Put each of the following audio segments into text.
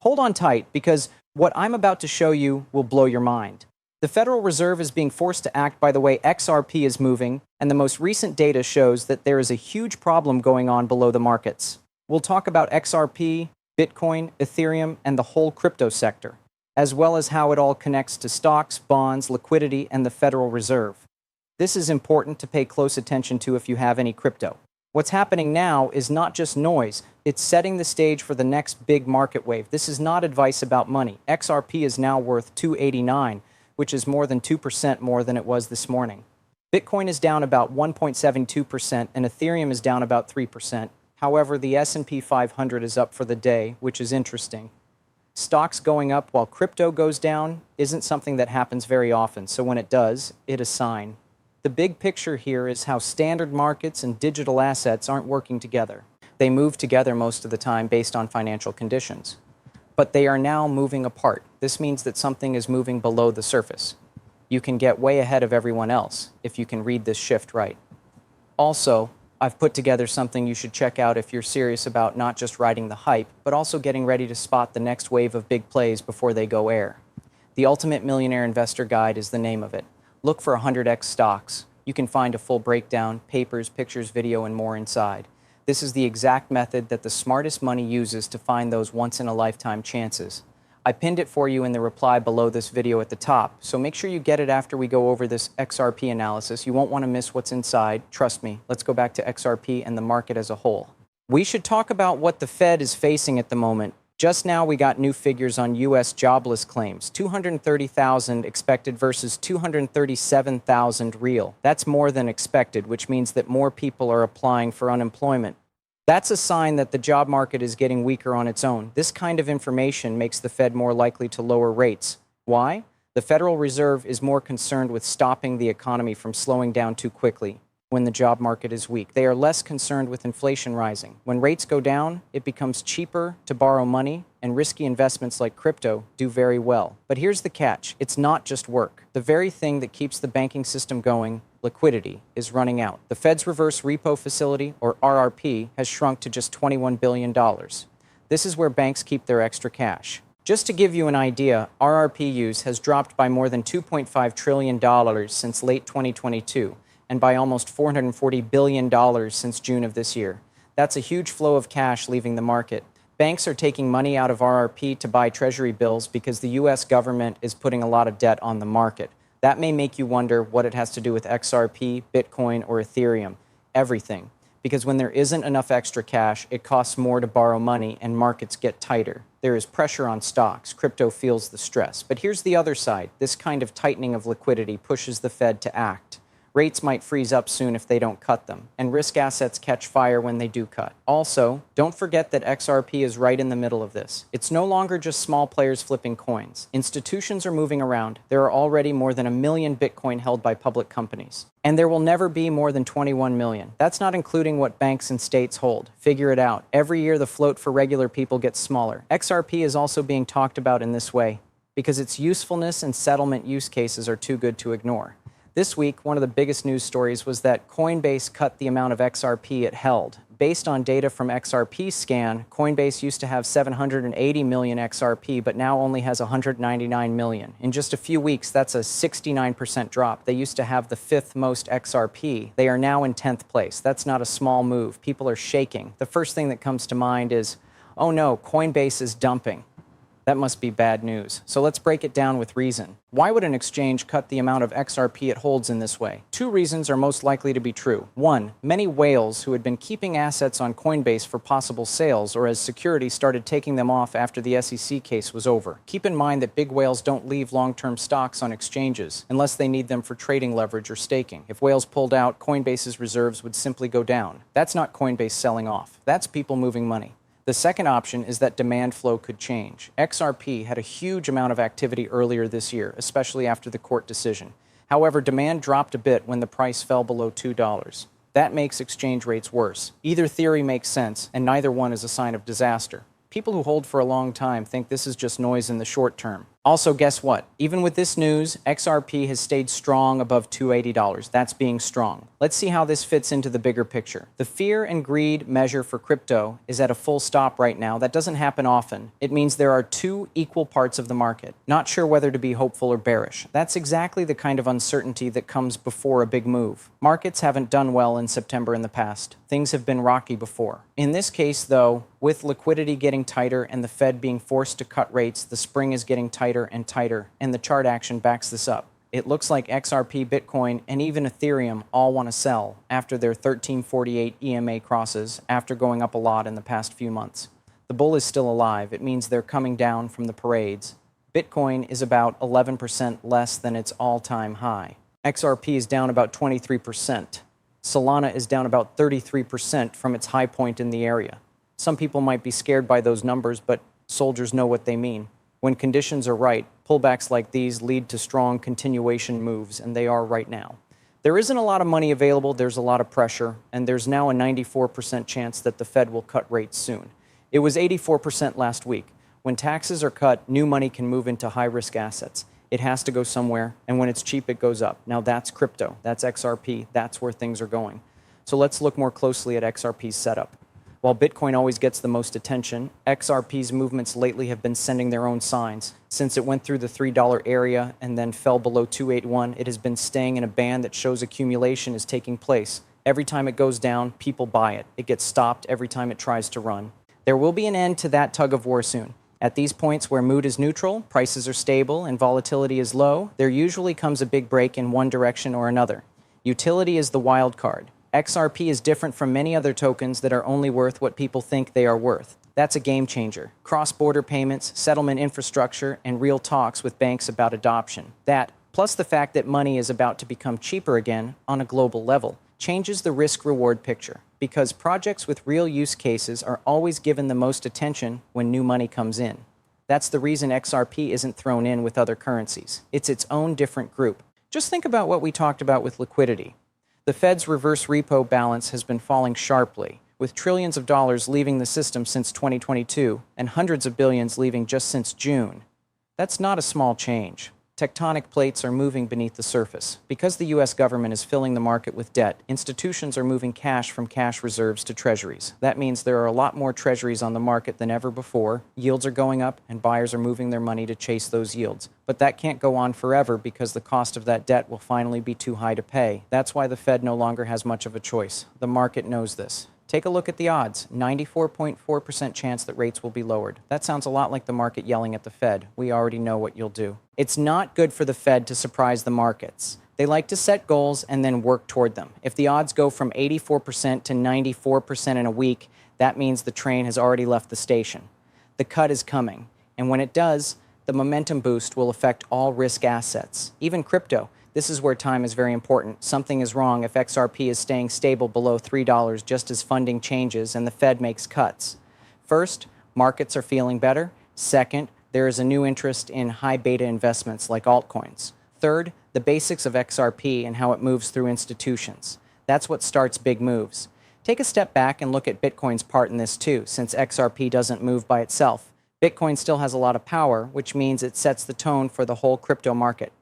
Hold on tight, because what I'm about to show you will blow your mind. The Federal Reserve is being forced to act by the way XRP is moving, and the most recent data shows that there is a huge problem going on below the markets. We'll talk about XRP, Bitcoin, Ethereum, and the whole crypto sector, as well as how it all connects to stocks, bonds, liquidity, and the Federal Reserve. This is important to pay close attention to if you have any crypto. What's happening now is not just noise, it's setting the stage for the next big market wave. This is not advice about money. XRP is now worth $289, which is more than 2% more than it was this morning. Bitcoin is down about 1.72%, and Ethereum is down about 3%. However, the S&P 500 is up for the day, which is interesting. Stocks going up while crypto goes down isn't something that happens very often, so when it does, it's a sign. The big picture here is how standard markets and digital assets aren't working together. They move together most of the time based on financial conditions. But they are now moving apart. This means that something is moving below the surface. You can get way ahead of everyone else if you can read this shift right. Also, I've put together something you should check out if you're serious about not just riding the hype, but also getting ready to spot the next wave of big plays before they go air. The Ultimate Millionaire Investor Guide is the name of it. Look for 100x stocks. You can find a full breakdown, papers, pictures, video, and more inside. This is the exact method that the smartest money uses to find those once-in-a-lifetime chances. I pinned it for you in the reply below this video at the top, so make sure you get it after we go over this XRP analysis. You won't want to miss what's inside. Trust me. Let's go back to XRP and the market as a whole. We should talk about what the Fed is facing at the moment. Just now we got new figures on U.S. jobless claims, 230,000 expected versus 237,000 real. That's more than expected, which means that more people are applying for unemployment. That's a sign that the job market is getting weaker on its own. This kind of information makes the Fed more likely to lower rates. Why? The Federal Reserve is more concerned with stopping the economy from slowing down too quickly when the job market is weak. They are less concerned with inflation rising. When rates go down, it becomes cheaper to borrow money, and risky investments like crypto do very well. But here's the catch. It's not just work. The very thing that keeps the banking system going, liquidity, is running out. The Fed's reverse repo facility, or RRP, has shrunk to just $21 billion. This is where banks keep their extra cash. Just to give you an idea, RRP use has dropped by more than $2.5 trillion since late 2022. And by almost $440 billion since June of this year. That's a huge flow of cash leaving the market. Banks are taking money out of RRP to buy treasury bills because the U.S. government is putting a lot of debt on the market. That may make you wonder what it has to do with XRP, Bitcoin, or Ethereum. Everything. Because when there isn't enough extra cash, it costs more to borrow money and markets get tighter. There is pressure on stocks. Crypto feels the stress. But here's the other side. This kind of tightening of liquidity pushes the Fed to act. Rates might freeze up soon if they don't cut them, and risk assets catch fire when they do cut. Also, don't forget that XRP is right in the middle of this. It's no longer just small players flipping coins. Institutions are moving around. There are already more than 1 million Bitcoin held by public companies. And there will never be more than 21 million. That's not including what banks and states hold. Figure it out. Every year the float for regular people gets smaller. XRP is also being talked about in this way, because its usefulness and settlement use cases are too good to ignore. This week, one of the biggest news stories was that Coinbase cut the amount of XRP it held. Based on data from XRP Scan, Coinbase used to have 780 million XRP, but now only has 199 million. In just a few weeks, that's a 69% drop. They used to have the 5th most XRP. They are now in 10th place. That's not a small move. People are shaking. The first thing that comes to mind is, oh no, Coinbase is dumping. That must be bad news. So let's break it down with reason. Why would an exchange cut the amount of XRP it holds in this way? 2 reasons are most likely to be true. 1, many whales who had been keeping assets on Coinbase for possible sales or as security started taking them off after the SEC case was over. Keep in mind that big whales don't leave long-term stocks on exchanges unless they need them for trading leverage or staking. If whales pulled out, Coinbase's reserves would simply go down. That's not Coinbase selling off. That's people moving money. The second option is that demand flow could change. XRP had a huge amount of activity earlier this year, especially after the court decision. However, demand dropped a bit when the price fell below $2. That makes exchange rates worse. Either theory makes sense, and neither one is a sign of disaster. People who hold for a long time think this is just noise in the short term. Also, guess what? Even with this news, XRP has stayed strong above $280. That's being strong. Let's see how this fits into the bigger picture. The fear and greed measure for crypto is at a full stop right now. That doesn't happen often. It means there are two equal parts of the market. Not sure whether to be hopeful or bearish. That's exactly the kind of uncertainty that comes before a big move. Markets haven't done well in September in the past. Things have been rocky before. In this case, though, with liquidity getting tighter and the Fed being forced to cut rates, the spring is getting tighter and tighter, and the chart action backs this up. It looks like XRP, Bitcoin, and even Ethereum all want to sell after their 1348 EMA crosses after going up a lot in the past few months. The bull is still alive. It means they're coming down from the parades. Bitcoin is about 11% less than its all-time high. XRP is down about 23%. Solana is down about 33% from its high point in the area. Some people might be scared by those numbers, but soldiers know what they mean. When conditions are right, pullbacks like these lead to strong continuation moves, and they are right now. There isn't a lot of money available, there's a lot of pressure, and there's now a 94% chance that the Fed will cut rates soon. It was 84% last week. When taxes are cut, new money can move into high-risk assets. It has to go somewhere, and when it's cheap, it goes up. Now that's crypto, that's XRP, that's where things are going. So let's look more closely at XRP's setup. While Bitcoin always gets the most attention, XRP's movements lately have been sending their own signs. Since it went through the $3 area and then fell below 281, it has been staying in a band that shows accumulation is taking place. Every time it goes down, people buy it. It gets stopped every time it tries to run. There will be an end to that tug of war soon. At these points where mood is neutral, prices are stable, and volatility is low, there usually comes a big break in one direction or another. Utility is the wild card. XRP is different from many other tokens that are only worth what people think they are worth. That's a game changer. Cross-border payments, settlement infrastructure, and real talks with banks about adoption. That, plus the fact that money is about to become cheaper again on a global level, changes the risk-reward picture. Because projects with real use cases are always given the most attention when new money comes in. That's the reason XRP isn't thrown in with other currencies. It's its own different group. Just think about what we talked about with liquidity. The Fed's reverse repo balance has been falling sharply, with trillions of dollars leaving the system since 2022 and hundreds of billions leaving just since June. That's not a small change. Tectonic plates are moving beneath the surface. Because the U.S. government is filling the market with debt, institutions are moving cash from cash reserves to treasuries. That means there are a lot more treasuries on the market than ever before, yields are going up, and buyers are moving their money to chase those yields. But that can't go on forever because the cost of that debt will finally be too high to pay. That's why the Fed no longer has much of a choice. The market knows this. Take a look at the odds. 94.4% chance that rates will be lowered. That sounds a lot like the market yelling at the Fed. We already know what you'll do. It's not good for the Fed to surprise the markets. They like to set goals and then work toward them. If the odds go from 84% to 94% in a week, that means the train has already left the station. The cut is coming. And when it does, the momentum boost will affect all risk assets, even crypto. This is where time is very important. Something is wrong if XRP is staying stable below $3 just as funding changes and the Fed makes cuts. First, markets are feeling better. Second, there is a new interest in high beta investments like altcoins. Third, the basics of XRP and how it moves through institutions. That's what starts big moves. Take a step back and look at Bitcoin's part in this too, since XRP doesn't move by itself. Bitcoin still has a lot of power, which means it sets the tone for the whole crypto market.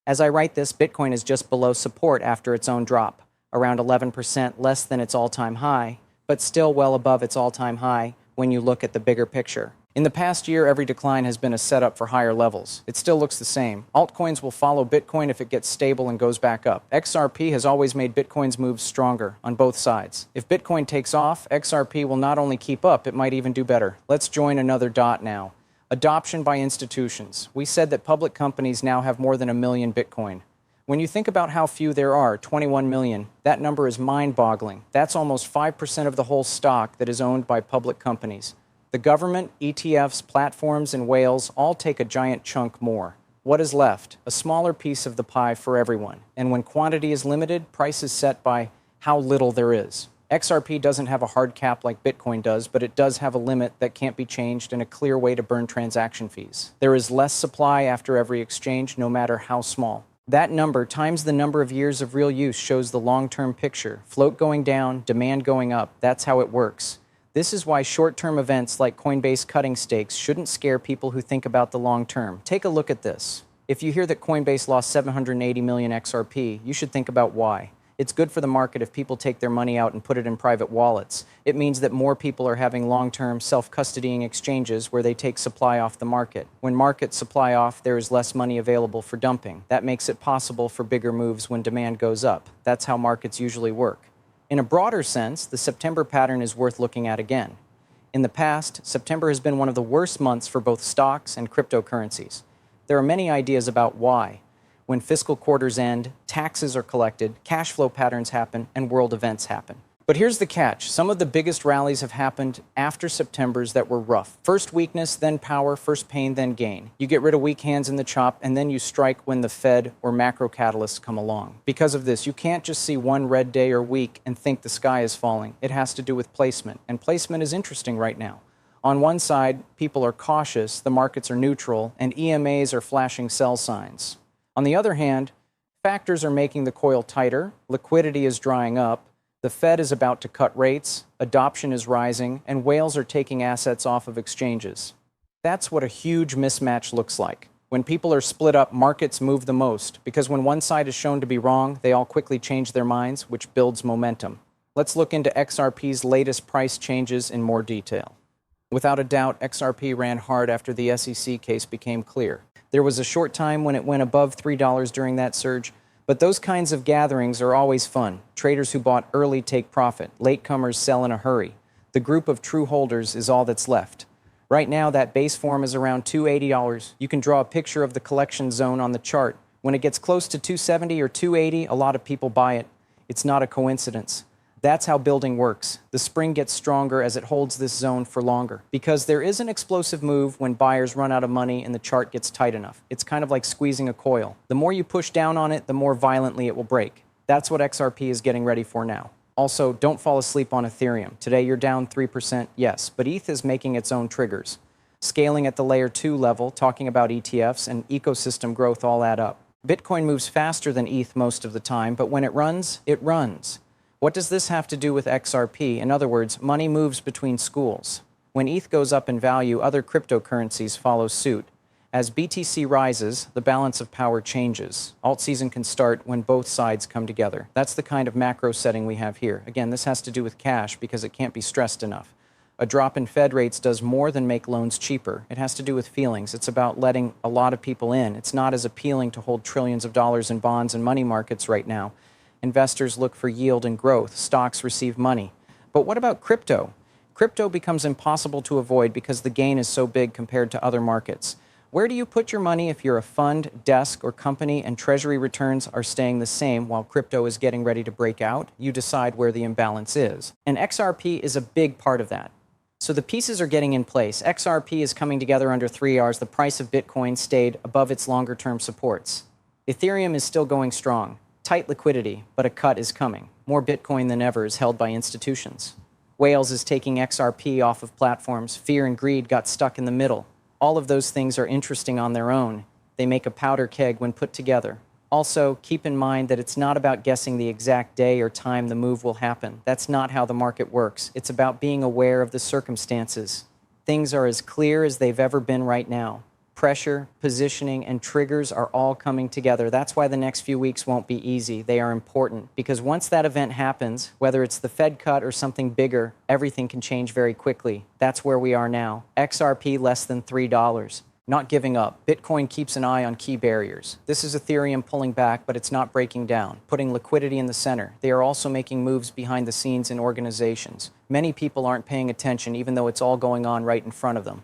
As I write this, Bitcoin is just below support after its own drop, around 11% less than its all-time high, but still well above its all-time high when you look at the bigger picture. In the past year, every decline has been a setup for higher levels. It still looks the same. Altcoins will follow Bitcoin if it gets stable and goes back up. XRP has always made Bitcoin's moves stronger on both sides. If Bitcoin takes off, XRP will not only keep up, it might even do better. Let's join another dot now. Adoption by institutions. We said that public companies now have more than 1 million Bitcoin. When you think about how few there are, 21 million, that number is mind-boggling. That's almost 5% of the whole stock that is owned by public companies. The government, ETFs, platforms, and whales all take a giant chunk more. What is left? A smaller piece of the pie for everyone. And when quantity is limited, price is set by how little there is. XRP doesn't have a hard cap like Bitcoin does, but it does have a limit that can't be changed and a clear way to burn transaction fees. There is less supply after every exchange, no matter how small. That number times the number of years of real use shows the long-term picture. Float going down, demand going up, that's how it works. This is why short-term events like Coinbase cutting stakes shouldn't scare people who think about the long term. Take a look at this. If you hear that Coinbase lost 780 million XRP, you should think about why. It's good for the market if people take their money out and put it in private wallets. It means that more people are having long-term self-custodying exchanges where they take supply off the market. When markets supply off, there is less money available for dumping. That makes it possible for bigger moves when demand goes up. That's how markets usually work. In a broader sense, the September pattern is worth looking at again. In the past, September has been one of the worst months for both stocks and cryptocurrencies. There are many ideas about why. When fiscal quarters end, taxes are collected, cash flow patterns happen, and world events happen. But here's the catch. Some of the biggest rallies have happened after Septembers that were rough. First weakness, then power, first pain, then gain. You get rid of weak hands in the chop, and then you strike when the Fed or macro catalysts come along. Because of this, you can't just see one red day or week and think the sky is falling. It has to do with placement, and placement is interesting right now. On one side, people are cautious, the markets are neutral, and EMAs are flashing sell signs. On the other hand, factors are making the coil tighter, liquidity is drying up, the Fed is about to cut rates, adoption is rising, and whales are taking assets off of exchanges. That's what a huge mismatch looks like. When people are split up, markets move the most, because when one side is shown to be wrong, they all quickly change their minds, which builds momentum. Let's look into XRP's latest price changes in more detail. Without a doubt, XRP ran hard after the SEC case became clear. There was a short time when it went above $3 during that surge, but those kinds of gatherings are always fun. Traders who bought early take profit. Latecomers sell in a hurry. The group of true holders is all that's left. Right now, that base form is around $280. You can draw a picture of the collection zone on the chart. When it gets close to 270 or 280, a lot of people buy it. It's not a coincidence. That's how building works. The spring gets stronger as it holds this zone for longer. Because there is an explosive move when buyers run out of money and the chart gets tight enough. It's kind of like squeezing a coil. The more you push down on it, the more violently it will break. That's what XRP is getting ready for now. Also, don't fall asleep on Ethereum. Today you're down 3%, yes, but ETH is making its own triggers. Scaling at the layer 2 level, talking about ETFs and ecosystem growth all add up. Bitcoin moves faster than ETH most of the time, but when it runs, it runs. What does this have to do with XRP? In other words, money moves between schools. When ETH goes up in value, other cryptocurrencies follow suit. As BTC rises, the balance of power changes. Alt season can start when both sides come together. That's the kind of macro setting we have here. Again, this has to do with cash because it can't be stressed enough. A drop in Fed rates does more than make loans cheaper. It has to do with feelings. It's about letting a lot of people in. It's not as appealing to hold trillions of dollars in bonds and money markets right now. Investors look for yield and growth. Stocks receive money. But what about crypto? Crypto becomes impossible to avoid because the gain is so big compared to other markets. Where do you put your money if you're a fund, desk, or company and treasury returns are staying the same while crypto is getting ready to break out? You decide where the imbalance is. And XRP is a big part of that. So the pieces are getting in place. XRP is coming together under 3 Rs. The price of Bitcoin stayed above its longer-term supports. Ethereum is still going strong. Tight liquidity, but a cut is coming. More Bitcoin than ever is held by institutions. Whales is taking XRP off of platforms. Fear and greed got stuck in the middle. All of those things are interesting on their own. They make a powder keg when put together. Also, keep in mind that it's not about guessing the exact day or time the move will happen. That's not how the market works. It's about being aware of the circumstances. Things are as clear as they've ever been right now. Pressure, positioning, and triggers are all coming together. That's why the next few weeks won't be easy. They are important because once that event happens, whether it's the Fed cut or something bigger, everything can change very quickly. That's where we are now. XRP less than $3. Not giving up. Bitcoin keeps an eye on key barriers. This is Ethereum pulling back, but it's not breaking down, putting liquidity in the center. They are also making moves behind the scenes in organizations. Many people aren't paying attention even though it's all going on right in front of them.